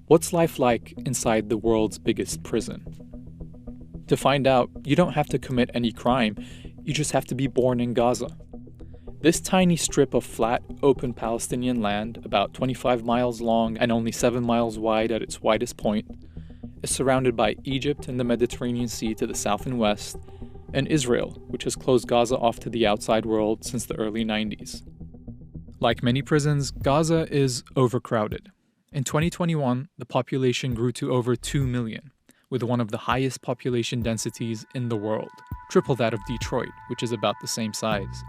What's life like inside the world's biggest prison? To find out, you don't have to commit any crime, you just have to be born in Gaza. This tiny strip of flat, open Palestinian land, about 25 miles long and only 7 miles wide at its widest point, is surrounded by Egypt and the Mediterranean Sea to the south and west, and Israel, which has closed Gaza off to the outside world since the early 90s. Like many prisons, Gaza is overcrowded. In 2021, the population grew to over 2 million, with one of the highest population densities in the world, triple that of Detroit, which is about the same size.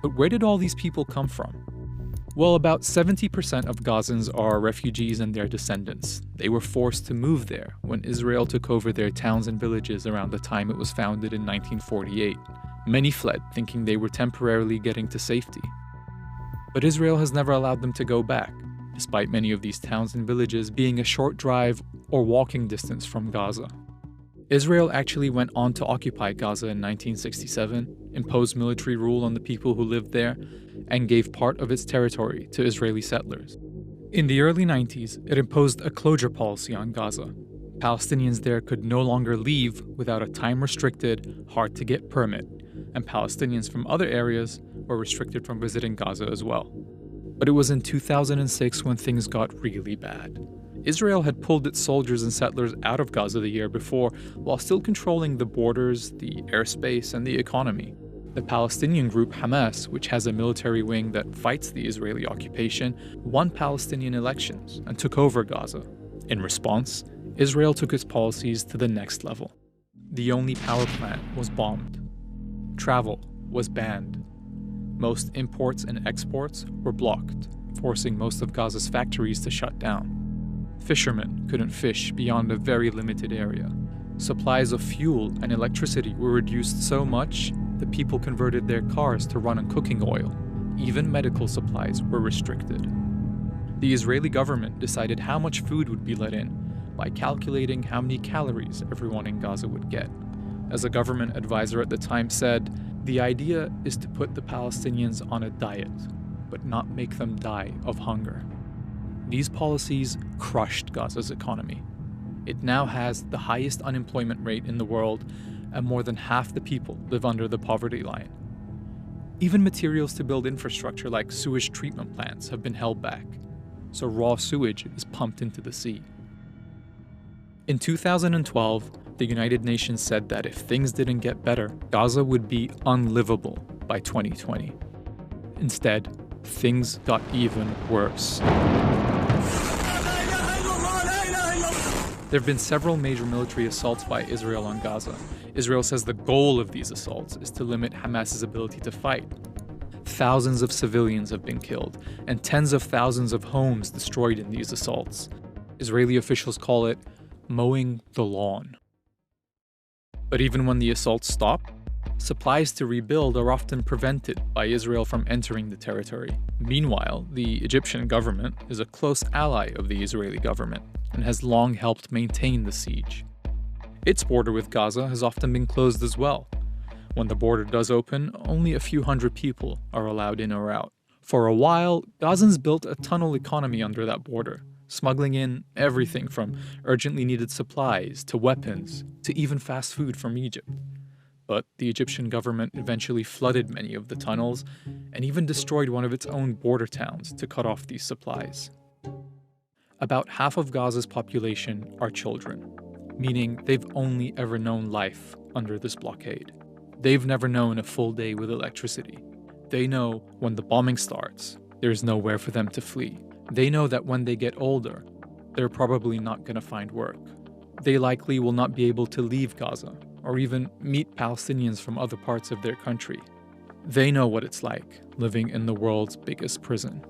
But where did all these people come from? Well, about 70% of Gazans are refugees and their descendants. They were forced to move there when Israel took over their towns and villages around the time it was founded in 1948. Many fled, thinking they were temporarily getting to safety. But Israel has never allowed them to go back, despite many of these towns and villages being a short drive or walking distance from Gaza. Israel actually went on to occupy Gaza in 1967, imposed military rule on the people who lived there, and gave part of its territory to Israeli settlers. In the early 90s, it imposed a closure policy on Gaza. Palestinians there could no longer leave without a time-restricted, hard-to-get permit, and Palestinians from other areas were restricted from visiting Gaza as well. But it was in 2006 when things got really bad. Israel had pulled its soldiers and settlers out of Gaza the year before, while still controlling the borders, the airspace, and the economy. The Palestinian group Hamas, which has a military wing that fights the Israeli occupation, won Palestinian elections and took over Gaza. In response, Israel took its policies to the next level. The only power plant was bombed. Travel was banned. Most imports and exports were blocked, forcing most of Gaza's factories to shut down. Fishermen couldn't fish beyond a very limited area. Supplies of fuel and electricity were reduced so much that people converted their cars to run on cooking oil. Even medical supplies were restricted. The Israeli government decided how much food would be let in by calculating how many calories everyone in Gaza would get. As a government advisor at the time said, "The idea is to put the Palestinians on a diet, but not make them die of hunger." These policies crushed Gaza's economy. It now has the highest unemployment rate in the world, and more than half the people live under the poverty line. Even materials to build infrastructure like sewage treatment plants have been held back, so raw sewage is pumped into the sea. In 2012, the United Nations said that if things didn't get better, Gaza would be unlivable by 2020. Instead, things got even worse. There have been several major military assaults by Israel on Gaza. Israel says the goal of these assaults is to limit Hamas's ability to fight. Thousands of civilians have been killed, and tens of thousands of homes destroyed in these assaults. Israeli officials call it mowing the lawn. But even when the assaults stop, supplies to rebuild are often prevented by Israel from entering the territory. Meanwhile, the Egyptian government is a close ally of the Israeli government and has long helped maintain the siege. Its border with Gaza has often been closed as well. When the border does open, only a few hundred people are allowed in or out. For a while, Gazans built a tunnel economy under that border, smuggling in everything from urgently needed supplies to weapons to even fast food from Egypt. But the Egyptian government eventually flooded many of the tunnels and even destroyed one of its own border towns to cut off these supplies. About half of Gaza's population are children, meaning they've only ever known life under this blockade. They've never known a full day with electricity. They know when the bombing starts, there's nowhere for them to flee. They know that when they get older, they're probably not going to find work. They likely will not be able to leave Gaza or even meet Palestinians from other parts of their country. They know what it's like living in the world's biggest prison.